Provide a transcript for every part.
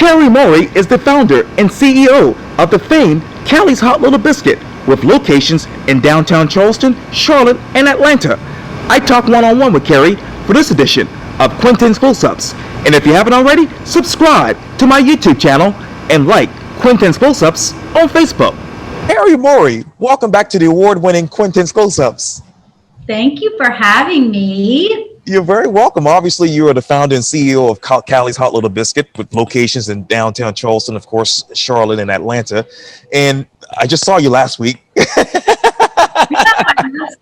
Carrie Morey is the founder and CEO of the famed Callie's Hot Little Biscuit, with locations in downtown Charleston, Charlotte, and Atlanta. I talk one-on-one with Carrie for this edition of Quintin's Close-Ups. And if you haven't already, subscribe to my YouTube channel and like Quintin's Close-Ups on Facebook. Carrie Morey, welcome back to the award-winning Quintin's Close-Ups. Thank you for having me. You're very welcome. Obviously, you are the founder and CEO of Callie's Hot Little Biscuit, with locations in downtown Charleston, of course, Charlotte, and Atlanta. And I just saw you last week. I've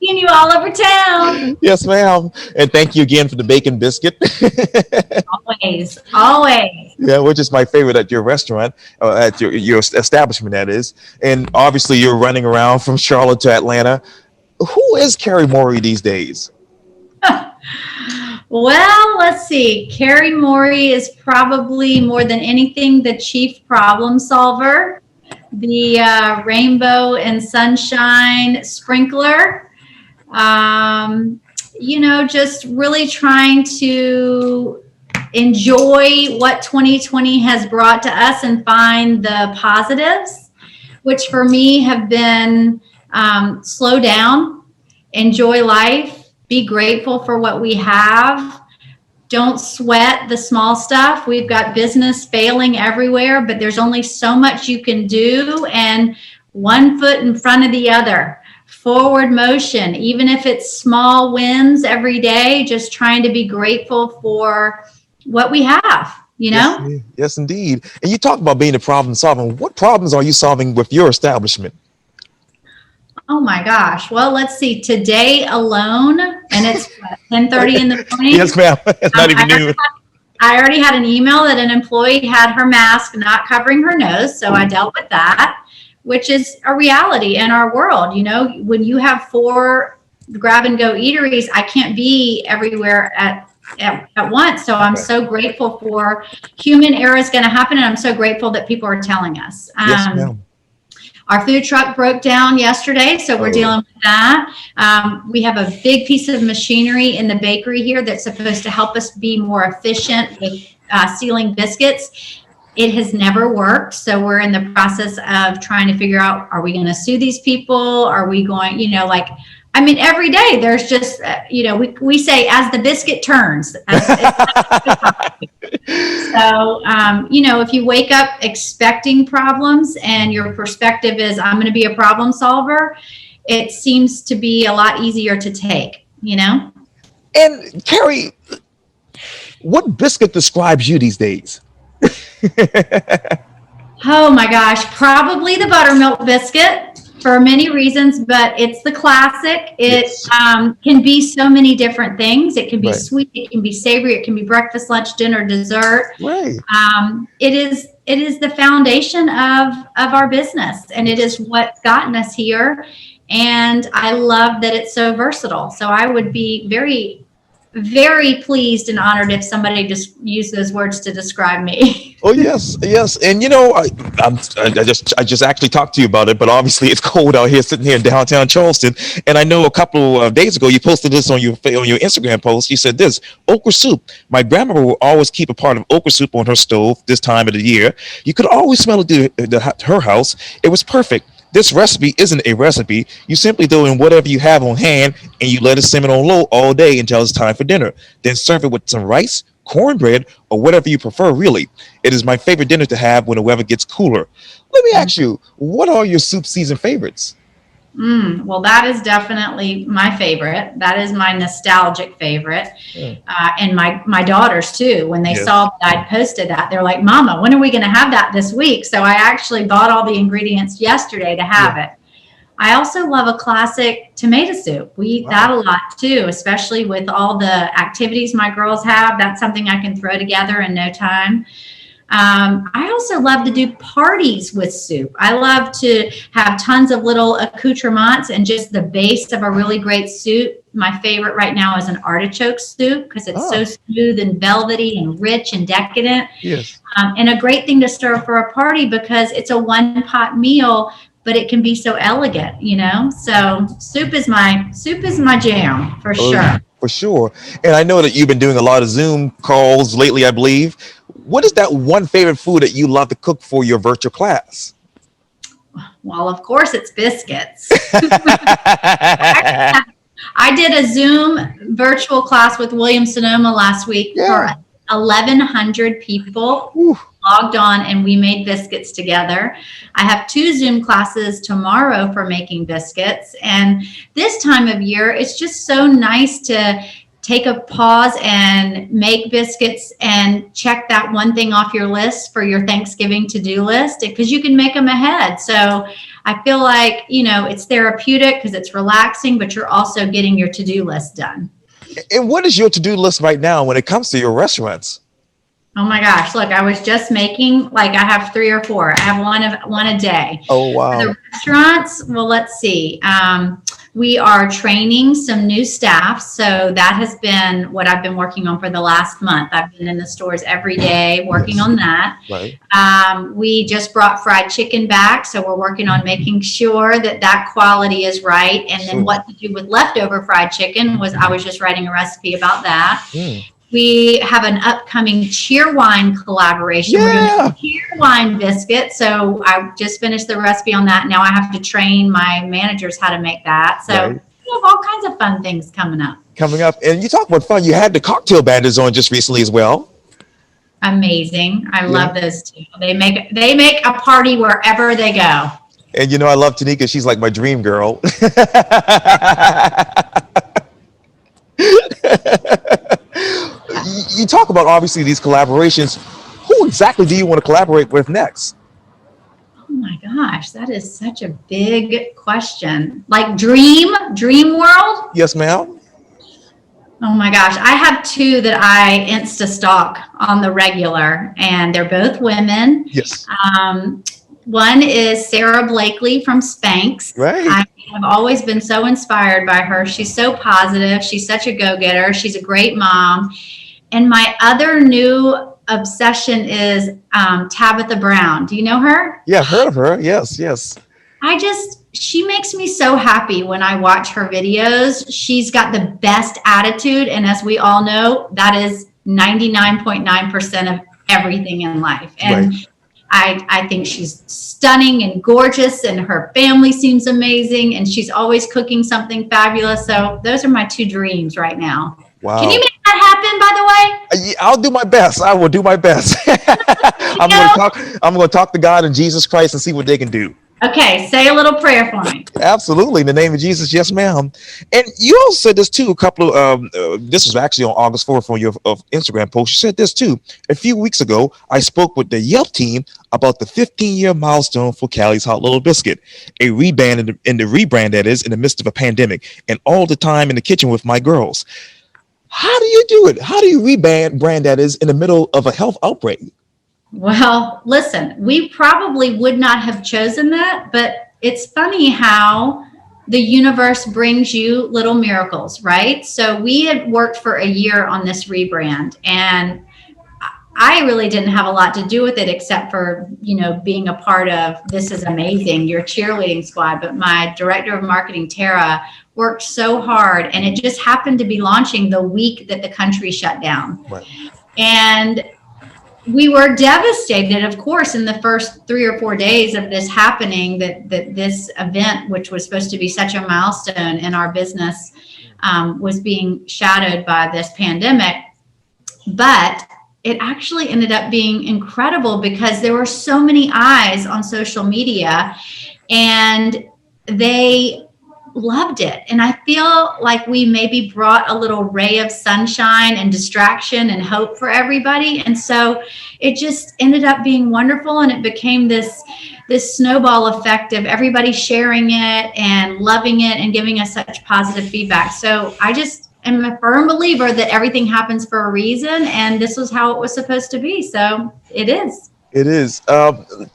seen you all over town. Yes, ma'am. And thank you again for the bacon biscuit. Always, always. Yeah, which is my favorite at your restaurant, at your establishment, that is. And obviously, you're running around from Charlotte to Atlanta. Who is Carrie Morey these days? Well, let's see. Carrie Morey is probably more than anything the chief problem solver, the rainbow and sunshine sprinkler. Just really trying to enjoy what 2020 has brought to us and find the positives, which for me have been slow down, enjoy life, be grateful for what we have. Don't sweat the small stuff. We've got business failing everywhere, but there's only so much you can do, and one foot in front of the other. Forward motion, even if it's small wins every day, just trying to be grateful for what we have, you know? Yes, indeed. And you talk about being a problem solver. What problems are you solving with your establishment? Oh my gosh. Well, let's see. Today alone, and it's 10:30 in the morning. Yes, ma'am. It's not even noon. I already had an email that an employee had her mask not covering her nose, so I dealt with that, which is a reality in our world. You know, when you have 4 grab-and-go eateries, I can't be everywhere at once. So I'm so grateful for human error is going to happen, and I'm so grateful that people are telling us. Yes, ma'am. Our food truck broke down yesterday, so we're dealing with that. We have a big piece of machinery in the bakery here that's supposed to help us be more efficient with sealing biscuits. It has never worked, so we're in the process of trying to figure out, are we going to sue these people? Are we going, every day there's just, we say, as the biscuit turns. So, if you wake up expecting problems and your perspective is, I'm going to be a problem solver, it seems to be a lot easier to take, And Carrie, what biscuit describes you these days? Oh my gosh, probably the buttermilk biscuit. For many reasons, but it's the classic. It can be so many different things. It can be sweet, it can be savory, it can be breakfast, lunch, dinner, dessert. Right. It is the foundation of our business, and it is what's gotten us here. And I love that it's so versatile. So I would be very, very pleased and honored if somebody just used those words to describe me. Oh yes. And I just actually talked to you about it, but obviously it's cold out here, sitting here in downtown Charleston. And I know a couple of days ago you posted this on your Instagram post. You said this: okra soup. My grandmother will always keep a pot of okra soup on her stove this time of the year. You could always smell it at her house. It was perfect. This recipe isn't a recipe. You simply throw in whatever you have on hand and you let it simmer on low all day until it's time for dinner. Then serve it with some rice, cornbread, or whatever you prefer, really. It is my favorite dinner to have when the weather gets cooler. Let me ask you, what are your soup season favorites? Well, that is definitely my favorite. That is my nostalgic favorite. And my daughters too, when they saw that I'd posted that, they're like, Mama, when are we going to have that this week? So I actually bought all the ingredients yesterday to have it. I also love a classic tomato soup. We eat that a lot too, especially with all the activities my girls have. That's something I can throw together in no time. I also love to do parties with soup. I love to have tons of little accoutrements and just the base of a really great soup. My favorite right now is an artichoke soup because it's so smooth and velvety and rich and decadent. Yes. And a great thing to serve for a party because it's a one-pot meal, but it can be so elegant, So soup is my jam for sure. For sure. And I know that you've been doing a lot of Zoom calls lately, I believe. What is that one favorite food that you love to cook for your virtual class? Well, of course, it's biscuits. I did a Zoom virtual class with William Sonoma last week for 1,100 people. Ooh. Logged on, and we made biscuits together. I have 2 Zoom classes tomorrow for making biscuits. And this time of year, it's just so nice to take a pause and make biscuits and check that one thing off your list for your Thanksgiving to-do list, because you can make them ahead. So I feel like, it's therapeutic because it's relaxing, but you're also getting your to-do list done. And what is your to-do list right now when it comes to your restaurants? Oh my gosh. Look, I was just making, I have 3 or 4. I have one a day. Oh, wow. For the restaurants, well, let's see. We are training some new staff. So that has been what I've been working on for the last month. I've been in the stores every day working on that. Right. We just brought fried chicken back. So we're working on making sure that quality is right. And then what to do with leftover fried chicken I was just writing a recipe about that. We have an upcoming Cheerwine collaboration. We're doing Cheerwine biscuit. So I just finished the recipe on that. Now I have to train my managers how to make that. So we have all kinds of fun things coming up. And you talk about fun. You had the cocktail bandits on just recently as well. Amazing. I love those two. They make a party wherever they go. And I love Tanika. She's like my dream girl. You talk about obviously these collaborations. Who exactly do you want to collaborate with next? Oh my gosh, that is such a big question. Like dream world? Yes, ma'am. Oh my gosh, I have 2 that I Insta stalk on the regular, and they're both women. Yes. One is Sarah Blakely from Spanx. Right. I have always been so inspired by her. She's so positive. She's such a go-getter. She's a great mom. And my other new obsession is Tabitha Brown. Do you know her? Yeah, I've heard of her. Yes. She makes me so happy when I watch her videos. She's got the best attitude. And as we all know, that is 99.9% of everything in life. And I think she's stunning and gorgeous, and her family seems amazing, and she's always cooking something fabulous. So those are my 2 dreams right now. Wow. Can you make that happen, by the way? I'll do my best. I will do my best. I'm going to talk to God and Jesus Christ and see what they can do. Okay, say a little prayer for me. Absolutely, in the name of Jesus, yes, ma'am. And you also said this too. A couple of this was actually on August 4th on your Instagram post. You said this too. A few weeks ago, I spoke with the Yelp team about the 15-year milestone for Callie's Hot Little Biscuit, a rebrand in the rebrand that is in the midst of a pandemic, and all the time in the kitchen with my girls. How do you do it? How do you rebrand that is in the middle of a health outbreak? Well, listen, we probably would not have chosen that, but it's funny how the universe brings you little miracles, right? So we had worked for a year on this rebrand, and I really didn't have a lot to do with it except for, being a part of This Is Amazing, your cheerleading squad. But my director of marketing, Tara, worked so hard, and it just happened to be launching the week that the country shut down. Right. And we were devastated, of course, in the first 3 or 4 days of this happening, that this event, which was supposed to be such a milestone in our business, was being shadowed by this pandemic. But it actually ended up being incredible because there were so many eyes on social media, and they loved it. And I feel like we maybe brought a little ray of sunshine and distraction and hope for everybody. And so it just ended up being wonderful. And it became this snowball effect of everybody sharing it and loving it and giving us such positive feedback. So I just am a firm believer that everything happens for a reason, and this was how it was supposed to be. So it is. It is.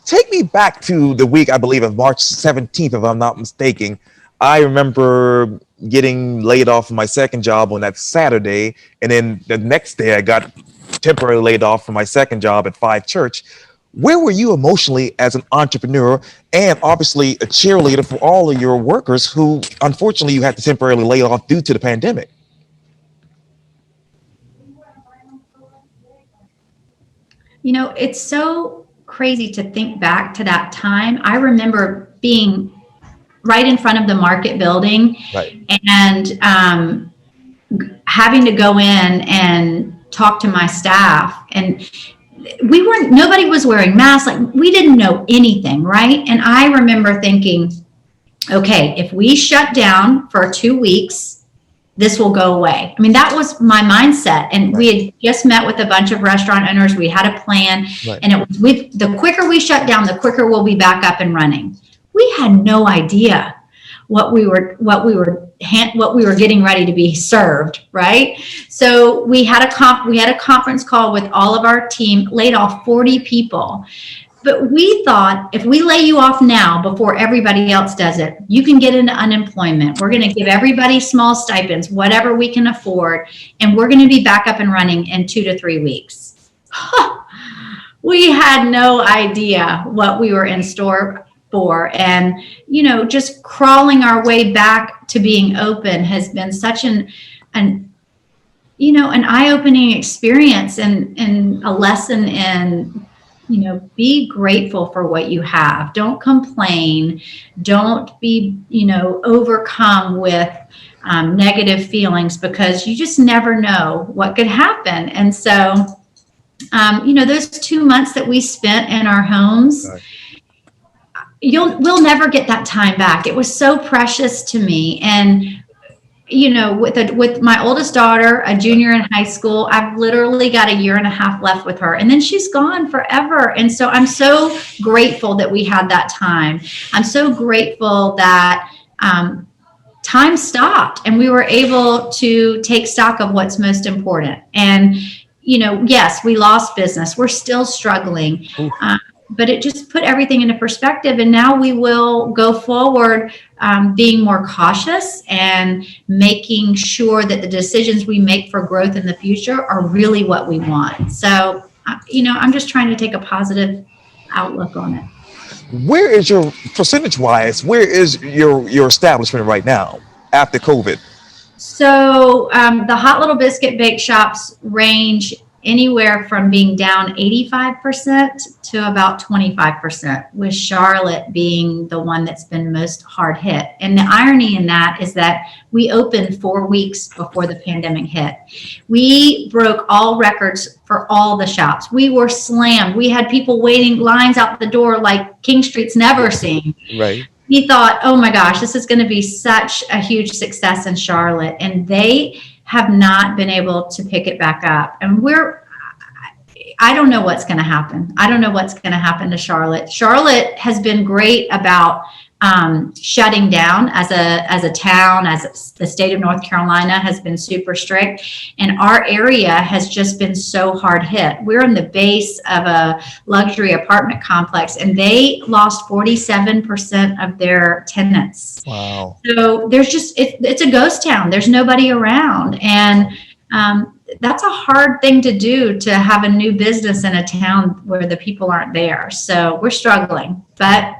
Take me back to the week, I believe, of March 17th, if I'm not mistaken. I remember getting laid off from my second job on that Saturday, and then the next day I got temporarily laid off from my second job at Five Church. Where were you emotionally as an entrepreneur and obviously a cheerleader for all of your workers who, unfortunately, you had to temporarily lay off due to the pandemic? It's so crazy to think back to that time. I remember being right in front of the market building, Right. and having to go in and talk to my staff, and nobody was wearing masks. Like, we didn't know anything, right? And I remember thinking, okay, if we shut down for 2 weeks, this will go away. I mean, that was my mindset. And Right. we had just met with a bunch of restaurant owners. We had a plan, Right. and it was, the quicker we shut down, the quicker we'll be back up and running. We had no idea what we were getting ready to be served, right? So we had a conference call with all of our team, laid off 40 people. But we thought, if we lay you off now before everybody else does it, you can get into unemployment. We're going to give everybody small stipends, whatever we can afford, and we're going to be back up and running in 2 to 3 weeks. We had no idea what we were in store for. And, just crawling our way back to being open has been such an eye-opening experience, and a lesson in, be grateful for what you have. Don't complain. Don't be, overcome with negative feelings, because you just never know what could happen. And so, those 2 months that we spent in our homes, Right. We'll never get that time back. It was so precious to me. And, with my oldest daughter, a junior in high school, I've literally got a year and a half left with her, and then she's gone forever. And so I'm so grateful that we had that time. I'm so grateful that time stopped and we were able to take stock of what's most important. And, yes, we lost business. We're still struggling. But it just put everything into perspective. And now we will go forward being more cautious and making sure that the decisions we make for growth in the future are really what we want. So, I'm just trying to take a positive outlook on it. Where is your percentage-wise? Where is your establishment right now after COVID? So the Hot Little Biscuit bake shops range anywhere from being down 85% to about 25%, with Charlotte being the one that's been most hard hit. And the irony in that is that we opened 4 weeks before the pandemic hit. We broke all records for all the shops. We were slammed. We had people waiting lines out the door like King Street's never seen. Right. We thought, oh my gosh, this is going to be such a huge success in Charlotte. And they have not been able to pick it back up. And I don't know what's going to happen. I don't know what's going to happen to Charlotte. Charlotte has been great about shutting down as a town, as the state of North Carolina has been super strict. And our area has just been so hard hit. We're in the base of a luxury apartment complex, and they lost 47% of their tenants. Wow. So there's it's a ghost town. There's nobody around. And that's a hard thing to do, to have a new business in a town where the people aren't there. So we're struggling, but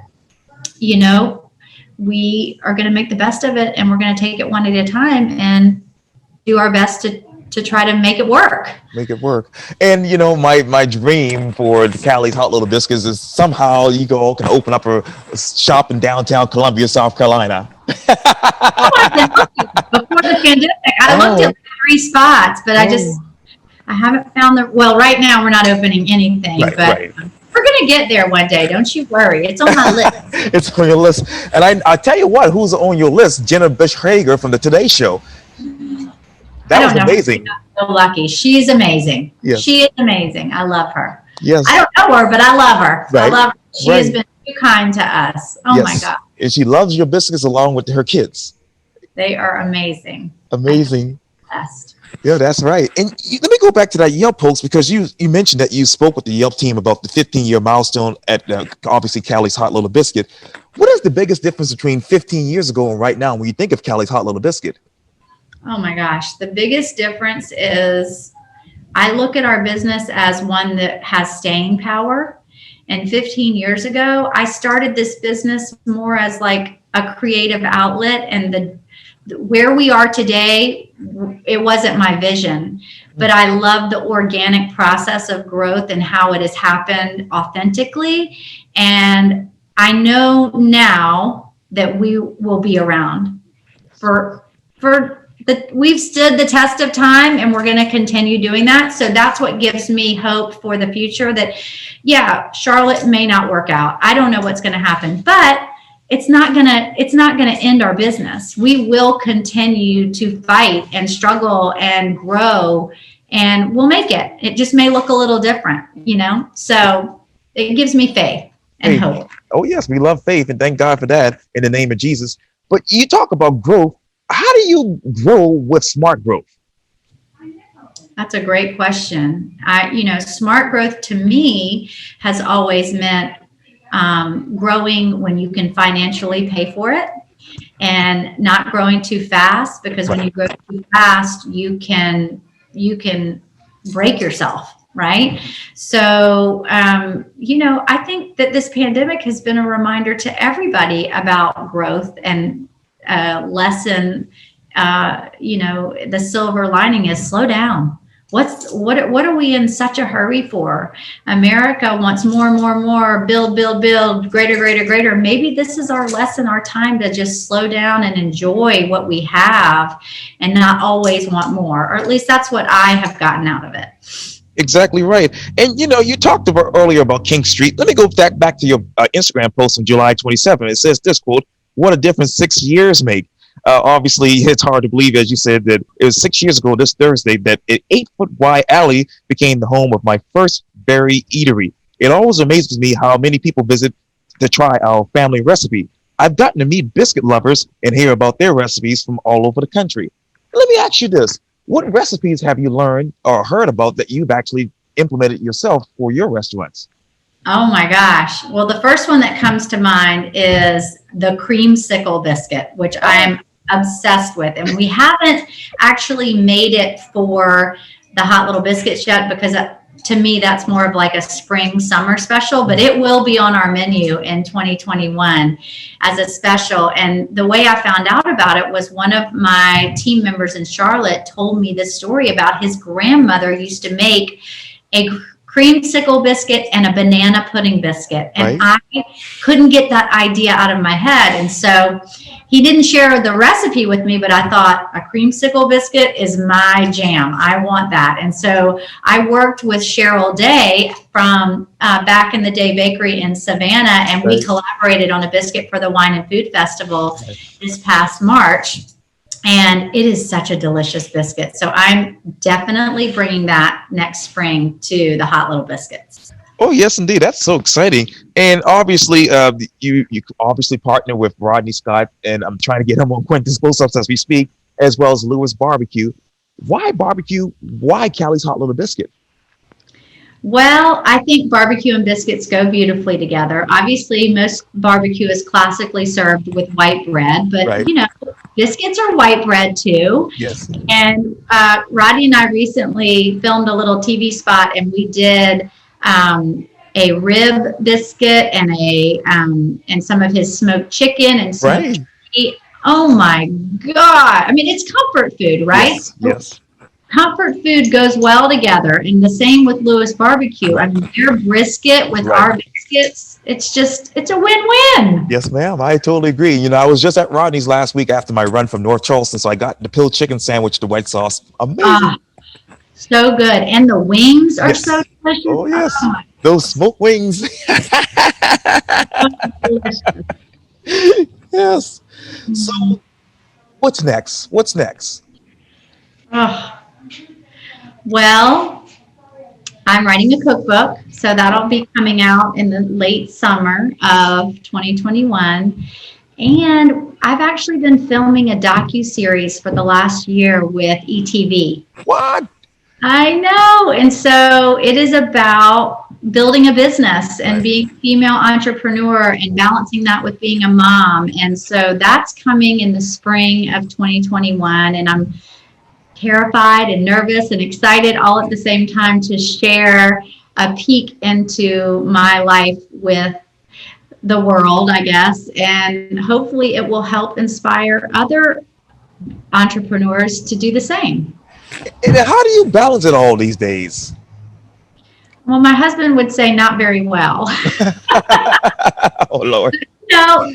we are going to make the best of it, and we're going to take it one at a time and do our best to try to make it work. Make it work. And my dream for the Callie's Hot Little Biscuits is somehow you all can open up a shop in downtown Columbia, South Carolina. Before the pandemic, I looked at 3 spots, but I haven't found right now we're not opening anything, but we're going to get there one day. Don't you worry. It's on my list. It's on your list. And I tell you what, who's on your list? Jenna Bush-Hager from the Today Show. That was amazing. So lucky. She's amazing. Yes. She is amazing. I love her. Yes. I don't know her, but I love her. Right. I love her. She has been too kind to us. Oh my God. And she loves your biscuits along with her kids. They are amazing. Amazing. Best. Yeah, that's right. And let me go back to that Yelp post, because you mentioned that you spoke with the Yelp team about the 15-year milestone at obviously Callie's Hot Little Biscuit. What is the biggest difference between 15 years ago and right now when you think of Callie's Hot Little Biscuit? Oh my gosh. The biggest difference is I look at our business as one that has staying power. And 15 years ago, I started this business more as like a creative outlet, and where we are today it wasn't my vision, but I love the organic process of growth and how it has happened authentically. And I know now that we will be around we've stood the test of time, and we're going to continue doing that. So that's what gives me hope for the future, that yeah, Charlotte may not work out. I don't know what's going to happen, but it's not going to end our business. We will continue to fight and struggle and grow, and we'll make it. It just may look a little different, so it gives me faith and hope. Oh yes, we love faith, and thank God for that in the name of Jesus. But you talk about growth. How do you grow with smart growth? That's a great question. Smart growth to me has always meant growing when you can financially pay for it, and not growing too fast, because when you grow too fast, you can break yourself. Right. So, I think that this pandemic has been a reminder to everybody about growth and lesson. The silver lining is slow down. What are we in such a hurry for? America wants more and more and more, build, greater. Maybe this is our lesson, our time to just slow down and enjoy what we have, and not always want more. Or at least that's what I have gotten out of it. Exactly right. And you talked about earlier about King Street. Let me go back to your Instagram post on July 27. It says this quote: "What a difference 6 years make." Obviously, it's hard to believe, as you said, that it was 6 years ago this Thursday that an 8-foot wide alley became the home of my first berry eatery. It always amazes me how many people visit to try our family recipe. I've gotten to meet biscuit lovers and hear about their recipes from all over the country. Let me ask you this. What recipes have you learned or heard about that you've actually implemented yourself for your restaurants? Oh my gosh. Well, the first one that comes to mind is the Creamsicle Biscuit, which I am obsessed with. And we haven't actually made it for the Hot Little Biscuits yet, because to me, that's more of like a spring summer special, but it will be on our menu in 2021 as a special. And the way I found out about it was one of my team members in Charlotte told me this story about his grandmother used to make a creamsicle biscuit and a banana pudding biscuit. And I couldn't get that idea out of my head. And so he didn't share the recipe with me, but I thought a creamsicle biscuit is my jam. I want that. And so I worked with Cheryl Day from Back in the Day Bakery in Savannah, and we collaborated on a biscuit for the Wine and Food Festival this past March. And it is such a delicious biscuit. So I'm definitely bringing that next spring to the Hot Little Biscuits. Oh, yes, indeed. That's so exciting. And obviously, you obviously partner with Rodney Scott, and I'm trying to get him on Quintin's close-ups as we speak, as well as Lewis Barbecue. Why barbecue? Why Callie's Hot Little Biscuit? Well, I think barbecue and biscuits go beautifully together. Obviously, most barbecue is classically served with white bread, but biscuits are white bread too. Yes. And Rodney and I recently filmed a little TV spot, and we did a rib biscuit and some of his smoked chicken and smoked turkey. Oh my God. I mean, it's comfort food, right? Yes. Comfort food goes well together, and the same with Lewis Barbecue. I mean, their brisket with our biscuits, it's a win-win. Yes, ma'am. I totally agree. I was just at Rodney's last week after my run from North Charleston, so I got the pilled chicken sandwich, the white sauce. Amazing. So good. And the wings are so delicious. Oh, yes. Those smoked wings. Yes. So what's next? Well, I'm writing a cookbook, so that'll be coming out in the late summer of 2021. And I've actually been filming a docu-series for the last year with ETV. What? I know. And so it is about building a business and being a female entrepreneur and balancing that with being a mom. And so that's coming in the spring of 2021. And I'm terrified and nervous and excited all at the same time to share a peek into my life with the world, I guess. And hopefully it will help inspire other entrepreneurs to do the same. And how do you balance it all these days? Well, my husband would say not very well. Oh Lord. No,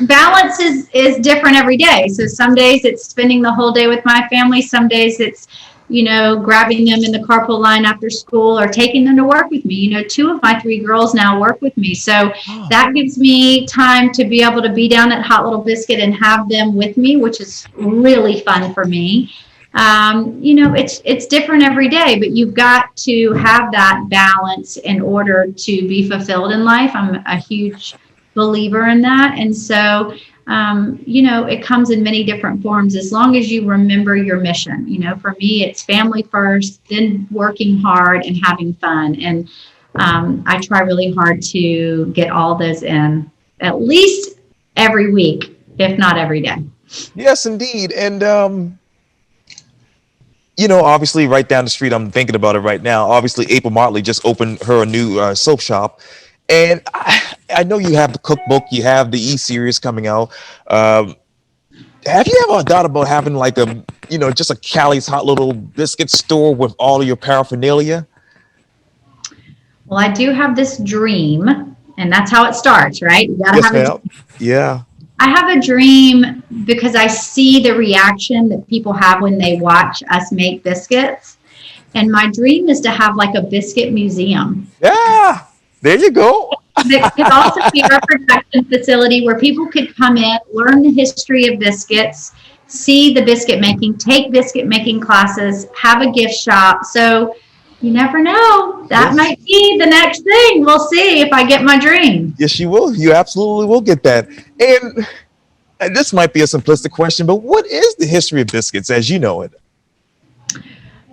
balance is different every day. So some days it's spending the whole day with my family. Some days it's, grabbing them in the carpool line after school or taking them to work with me. Two of my three girls now work with me. So that gives me time to be able to be down at Hot Little Biscuit and have them with me, which is really fun for me. It's different every day, but you've got to have that balance in order to be fulfilled in life. I'm a huge believer in that. And so, it comes in many different forms as long as you remember your mission. For me, it's family first, then working hard and having fun. And I try really hard to get all those in at least every week, if not every day. Yes, indeed. And obviously right down the street, I'm thinking about it right now. Obviously, April Motley just opened her new soap shop. And I know you have the cookbook, you have the e-series coming out. Have you ever thought about having like just a Callie's Hot Little Biscuit store with all of your paraphernalia? Well, I do have this dream, and that's how it starts, right? You gotta Yes, have a ma'am. Yeah. I have a dream because I see the reaction that people have when they watch us make biscuits. And my dream is to have like a biscuit museum. Yeah. There you go. That could also be our production facility where people could come in, learn the history of biscuits, see the biscuit making, take biscuit making classes, have a gift shop. So you never know. That might be the next thing. We'll see if I get my dream. Yes, you will. You absolutely will get that. And this might be a simplistic question, but what is the history of biscuits as you know it?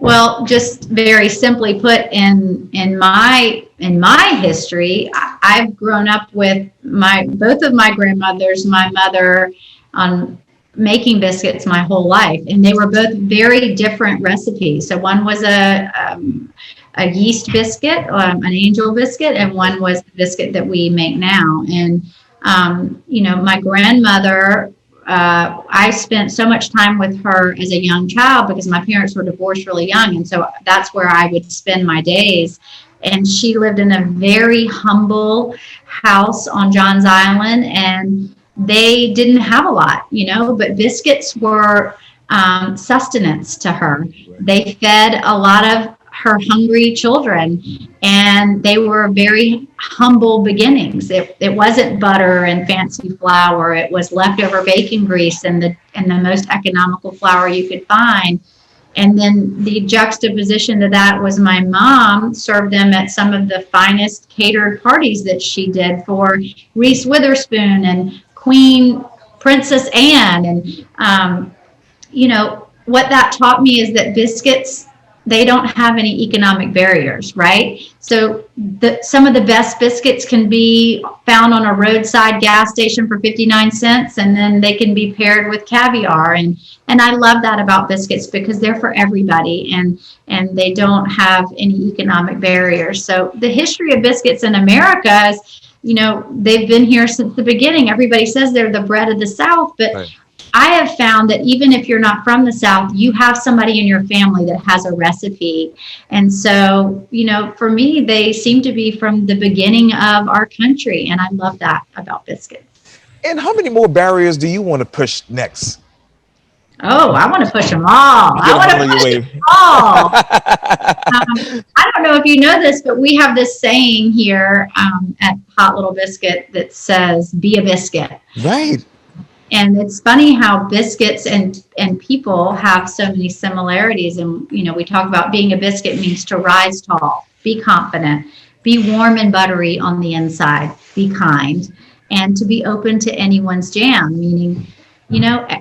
Well, just very simply put, in my history, I've grown up with both of my grandmothers, my mother, on making biscuits my whole life, and they were both very different recipes. So one was a yeast biscuit, an angel biscuit, and one was the biscuit that we make now. And my grandmother. I spent so much time with her as a young child because my parents were divorced really young. And so that's where I would spend my days. And she lived in a very humble house on Johns Island, and they didn't have a lot, but biscuits were sustenance to her. They fed a lot of her hungry children, and they were very humble beginnings. It wasn't butter and fancy flour. It was leftover bacon grease and the most economical flour you could find. And then the juxtaposition to that was my mom served them at some of the finest catered parties that she did for Reese Witherspoon and Queen Princess Anne. And, what that taught me is that biscuits, they don't have any economic barriers, right? So some of the best biscuits can be found on a roadside gas station for 59 cents, and then they can be paired with caviar. And I love that about biscuits because they're for everybody, and they don't have any economic barriers. So the history of biscuits in America is, they've been here since the beginning. Everybody says they're the bread of the South, but right. I have found that even if you're not from the South, you have somebody in your family that has a recipe. And so, for me, they seem to be from the beginning of our country. And I love that about biscuits. And how many more barriers do you want to push next? Oh, I want to push them all. I want to push them all. I don't know if you know this, but we have this saying here at Hot Little Biscuit that says, be a biscuit. Right. And it's funny how biscuits and people have so many similarities. And, we talk about being a biscuit means to rise tall, be confident, be warm and buttery on the inside, be kind, and to be open to anyone's jam, meaning,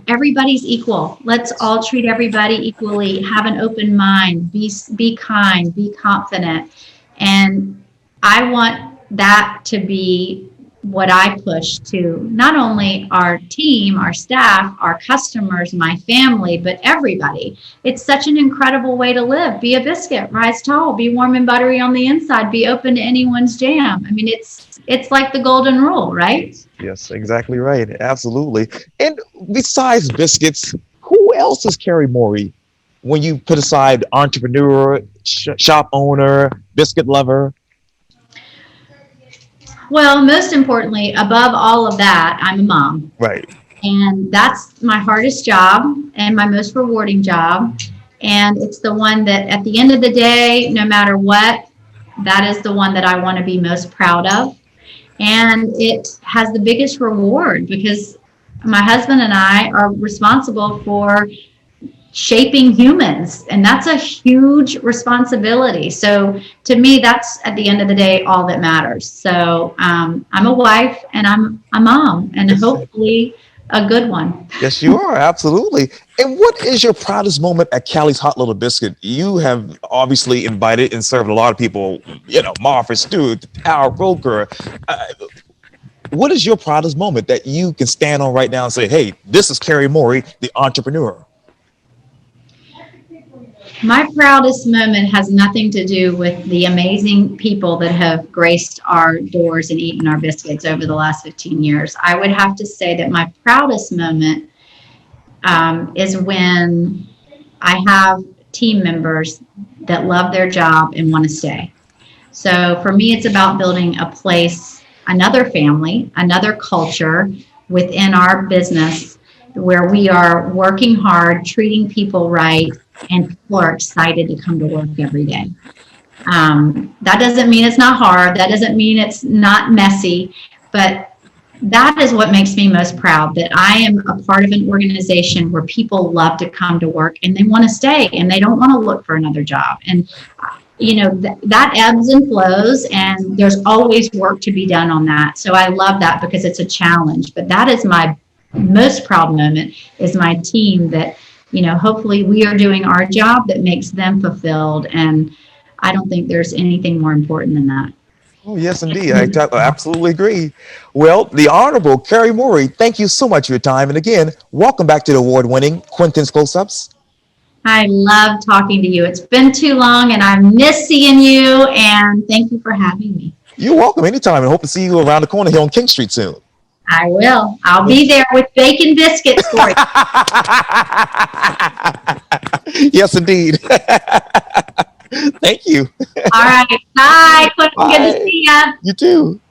everybody's equal. Let's all treat everybody equally, have an open mind, be kind, be confident. And I want that to be what I push to not only our team, our staff, our customers, my family, but everybody. It's such an incredible way to live. Be a biscuit, rise tall, be warm and buttery on the inside, be open to anyone's jam. I mean, it's like the golden rule, right? Yes, exactly right. Absolutely. And besides biscuits, who else is Carrie Morey when you put aside entrepreneur, shop owner, biscuit lover? Well, most importantly, above all of that, I'm a mom. Right. And that's my hardest job and my most rewarding job. And it's the one that at the end of the day, no matter what, that is the one that I want to be most proud of. And it has the biggest reward because my husband and I are responsible for shaping humans, and that's a huge responsibility. So to me, that's at the end of the day all that matters. So I'm a wife and I'm a mom, and hopefully a good one. Yes, you are. Absolutely. And what is your proudest moment at Callie's Hot Little Biscuit? You have obviously invited and served a lot of people, Martha Stewart, Al Roker. What is your proudest moment that you can stand on right now and say, hey, this is Carrie Morey, the entrepreneur? My proudest moment has nothing to do with the amazing people that have graced our doors and eaten our biscuits over the last 15 years. I would have to say that my proudest moment is when I have team members that love their job and want to stay. So for me, it's about building a place, another family, another culture within our business where we are working hard, treating people right, and people are excited to come to work every day. That doesn't mean it's not hard. That doesn't mean it's not messy, but that is what makes me most proud, that I am a part of an organization where people love to come to work and they want to stay and they don't want to look for another job. And, that ebbs and flows, and there's always work to be done on that. So I love that because it's a challenge, but that is my most proud moment, is my team that, hopefully we are doing our job that makes them fulfilled. And I don't think there's anything more important than that. Oh, yes, indeed. I absolutely agree. Well, the Honorable Carrie Morey, thank you so much for your time. And again, welcome back to the award-winning Quintin's Close-Ups. I love talking to you. It's been too long and I miss seeing you. And thank you for having me. You're welcome anytime, and hope to see you around the corner here on King Street soon. I will. I'll be there with bacon biscuits for you. Yes, indeed. Thank you. All right. Bye. Good to see you. You too.